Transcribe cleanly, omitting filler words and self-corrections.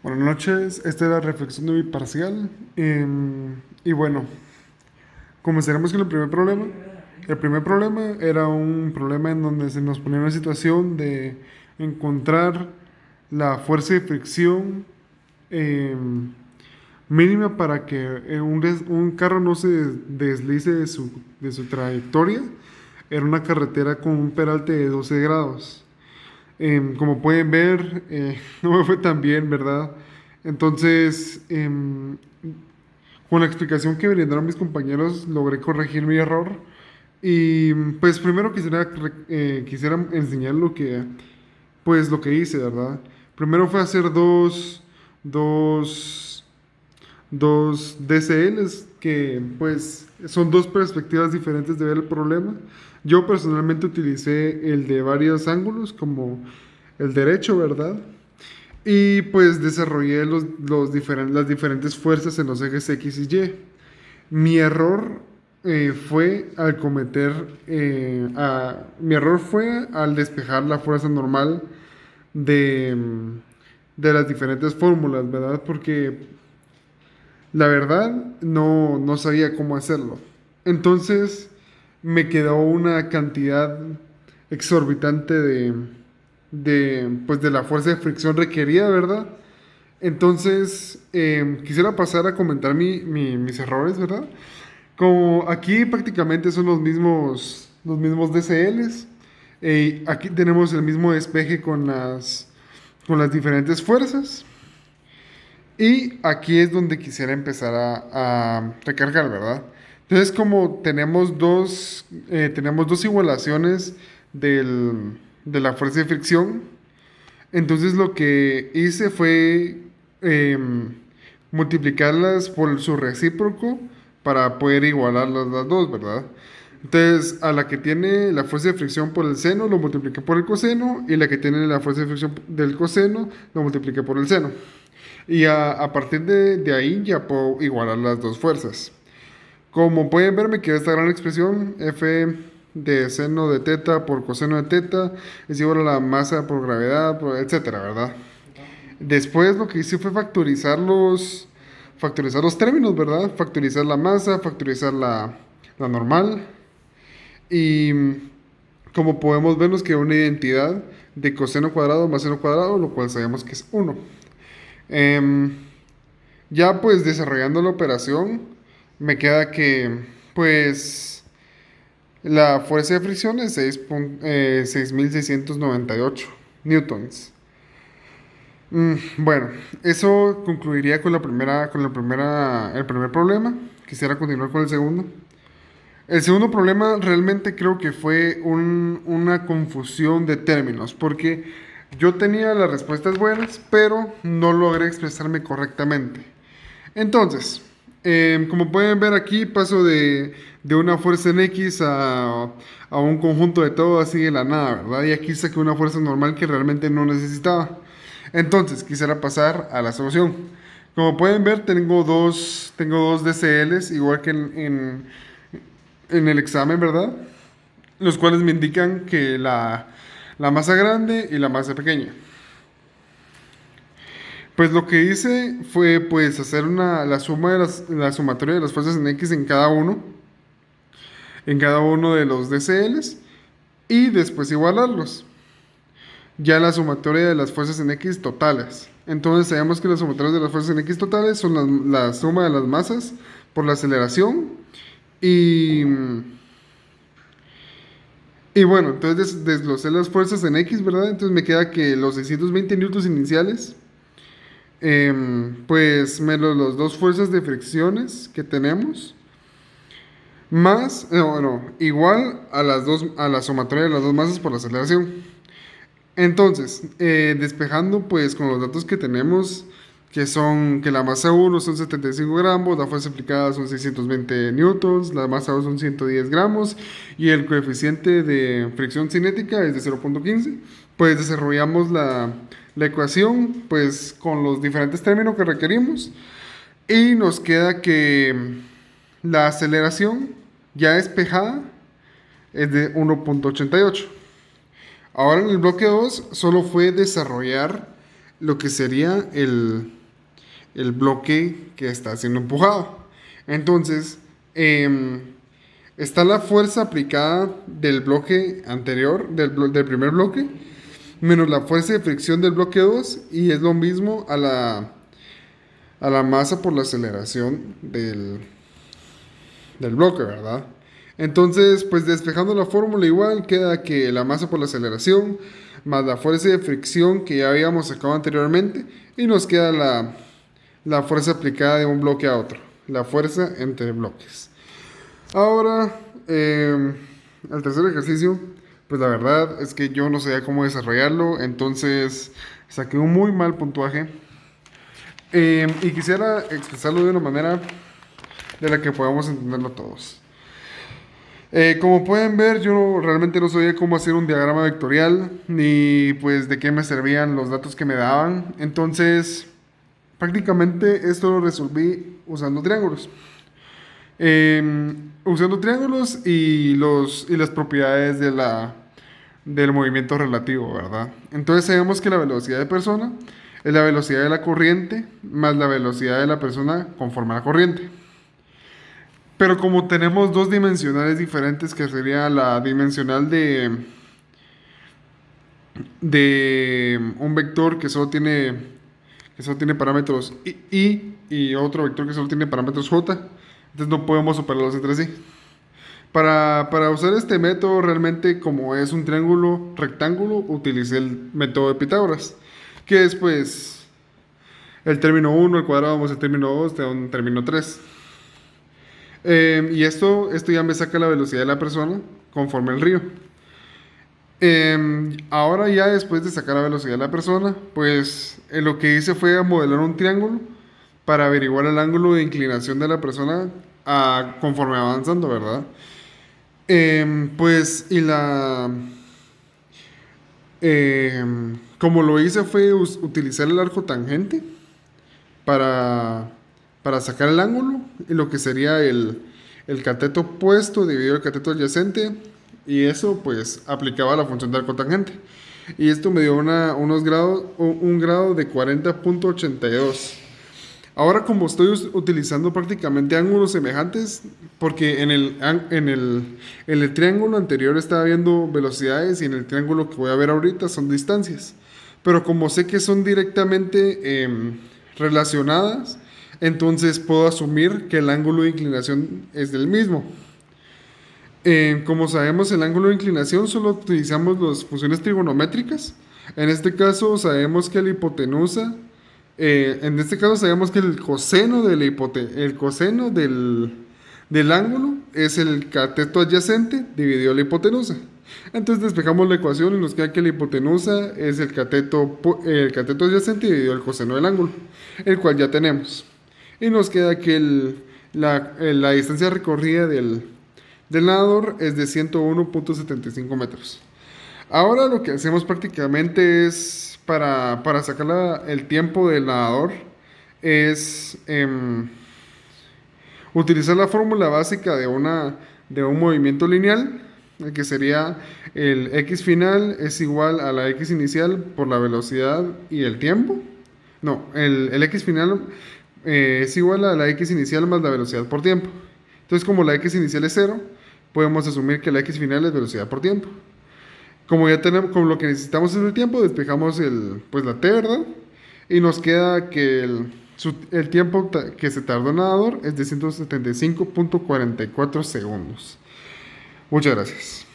Buenas noches, esta es la reflexión de mi parcial. Y bueno, comenzaremos con el primer problema. El primer problema era un problema en donde se nos ponía una situación de encontrar la fuerza de fricción em, mínima para que un carro no se deslice de su trayectoria. Era una carretera con un peralte de 12 grados. Como pueden ver, no me fue tan bien, ¿verdad? Entonces, con la explicación que brindaron mis compañeros, logré corregir mi error. Y pues primero quisiera enseñar lo que hice, ¿verdad? Primero fue hacer dos, dos DCLs que pues son dos perspectivas diferentes de ver el problema. Yo personalmente utilicé el de varios ángulos como el derecho, ¿verdad? Y pues desarrollé las diferentes fuerzas en los ejes X y Y. Mi error fue al cometer, mi error fue al despejar la fuerza normal de, de las diferentes fórmulas, ¿verdad? Porque la verdad no sabía cómo hacerlo. Entonces me quedó una cantidad exorbitante pues de la fuerza de fricción requerida, ¿verdad? Entonces, quisiera pasar a comentar mis errores, ¿verdad? Como aquí prácticamente son los mismos DCLs. Aquí tenemos el mismo despeje con las diferentes fuerzas. Y aquí es donde quisiera empezar a recargar, ¿verdad? Entonces, como tenemos dos igualaciones de la fuerza de fricción, entonces lo que hice fue multiplicarlas por su recíproco para poder igualar las dos, ¿verdad? Entonces, a la que tiene la fuerza de fricción por el seno, lo multipliqué por el coseno, y la que tiene la fuerza de fricción del coseno, lo multipliqué por el seno. Y a partir de ahí ya puedo igualar las dos fuerzas. Como pueden ver, me queda esta gran expresión, F de seno de teta por coseno de teta es igual a la masa por gravedad, etcétera, ¿verdad? Después lo que hice fue factorizar los términos, ¿verdad? Factorizar la masa, factorizar la normal. Y como podemos ver, nos quedó una identidad de coseno cuadrado más seno cuadrado, lo cual sabemos que es 1. Em, ya pues desarrollando la operación, me queda que pues la fuerza de fricción es 6.698 newtons. Bueno, eso concluiría el primer problema. Quisiera continuar con el segundo. El segundo problema realmente creo que fue una confusión de términos, porque yo tenía las respuestas buenas, pero no logré expresarme correctamente. Entonces, como pueden ver aquí, paso de una fuerza en X a un conjunto de todo así de la nada, ¿verdad? Y aquí saqué una fuerza normal que realmente no necesitaba. Entonces, quisiera pasar a la solución. Como pueden ver, tengo dos DCLs, igual que en el examen, ¿verdad? Los cuales me indican que la masa grande y la masa pequeña. Pues lo que hice fue pues hacer la sumatoria de las fuerzas en X en cada uno de los DCLs y después igualarlos. Ya la sumatoria de las fuerzas en X totales. Entonces sabemos que las sumatorias de las fuerzas en X totales son la suma de las masas por la aceleración y, y bueno, entonces desglosé las fuerzas en X, ¿verdad? Entonces me queda que los 620 newtons iniciales, pues menos las dos fuerzas de fricciones que tenemos, más, no, igual a la sumatoria de las dos masas por la aceleración. Entonces, despejando pues con los datos que tenemos, que la masa 1 son 75 gramos, la fuerza aplicada son 620 newtons, la masa 2 son 110 gramos y el coeficiente de fricción cinética es de 0.15, pues desarrollamos la ecuación pues con los diferentes términos que requerimos y nos queda que la aceleración ya despejada es de 1.88. Ahora en el bloque 2 solo fue desarrollar lo que sería el bloque que está siendo empujado. Entonces, está la fuerza aplicada del bloque anterior, del primer bloque, menos la fuerza de fricción del bloque 2, y es lo mismo a la masa por la aceleración del bloque, ¿verdad? Entonces, pues despejando la fórmula igual, queda que la masa por la aceleración más la fuerza de fricción que ya habíamos sacado anteriormente, y nos queda la fuerza aplicada de un bloque a otro, la fuerza entre bloques. Ahora, el tercer ejercicio, pues la verdad es que yo no sabía cómo desarrollarlo, entonces saqué un muy mal puntuaje. Y quisiera expresarlo de una manera de la que podamos entenderlo todos. Como pueden ver, yo realmente no sabía cómo hacer un diagrama vectorial, ni pues de qué me servían los datos que me daban. Entonces, prácticamente esto lo resolví usando triángulos. Usando triángulos y las propiedades del movimiento relativo, ¿verdad? Entonces sabemos que la velocidad de persona es la velocidad de la corriente más la velocidad de la persona conforme a la corriente. Pero como tenemos dos dimensionales diferentes, que sería la dimensional de un vector que solo tiene parámetros y otro vector que solo tiene parámetros j, entonces no podemos superarlos entre sí. Para usar este método, realmente como es un triángulo rectángulo, utilicé el método de Pitágoras, que es pues el término 1 al cuadrado más el término 2 te da un término 3. Y esto ya me saca la velocidad de la persona conforme el río. Ahora ya después de sacar la velocidad de la persona, pues lo que hice fue modelar un triángulo para averiguar el ángulo de inclinación de la persona conforme avanzando, ¿verdad? Pues como lo hice fue utilizar el arco tangente para sacar el ángulo, y lo que sería el cateto opuesto dividido el cateto adyacente, y eso pues aplicaba la función de arco tangente. Y esto me dio un grado de 40.82. Ahora, como estoy utilizando prácticamente ángulos semejantes, porque en el triángulo anterior estaba viendo velocidades y en el triángulo que voy a ver ahorita son distancias. Pero como sé que son directamente relacionadas, entonces puedo asumir que el ángulo de inclinación es del mismo. Como sabemos, el ángulo de inclinación solo utilizamos las funciones trigonométricas. En este caso sabemos que la hipotenusa, en este caso sabemos que el coseno del ángulo es el cateto adyacente dividido la hipotenusa. Entonces despejamos la ecuación y nos queda que la hipotenusa es el cateto adyacente dividido el coseno del ángulo, el cual ya tenemos. Y nos queda que la distancia recorrida del nadador es de 101.75 metros. Ahora lo que hacemos prácticamente es, para sacar el tiempo del nadador, es utilizar la fórmula básica de un movimiento lineal, que sería el x final es igual a la x inicial por la velocidad y el tiempo. No, el x final es igual a la x inicial más la velocidad por tiempo. Entonces, como la x inicial es 0, podemos asumir que la x final es velocidad por tiempo. Como ya tenemos, como lo que necesitamos es el tiempo, despejamos la t, ¿verdad? Y nos queda que el tiempo que se tardó el nadador es de 175.44 segundos. Muchas gracias.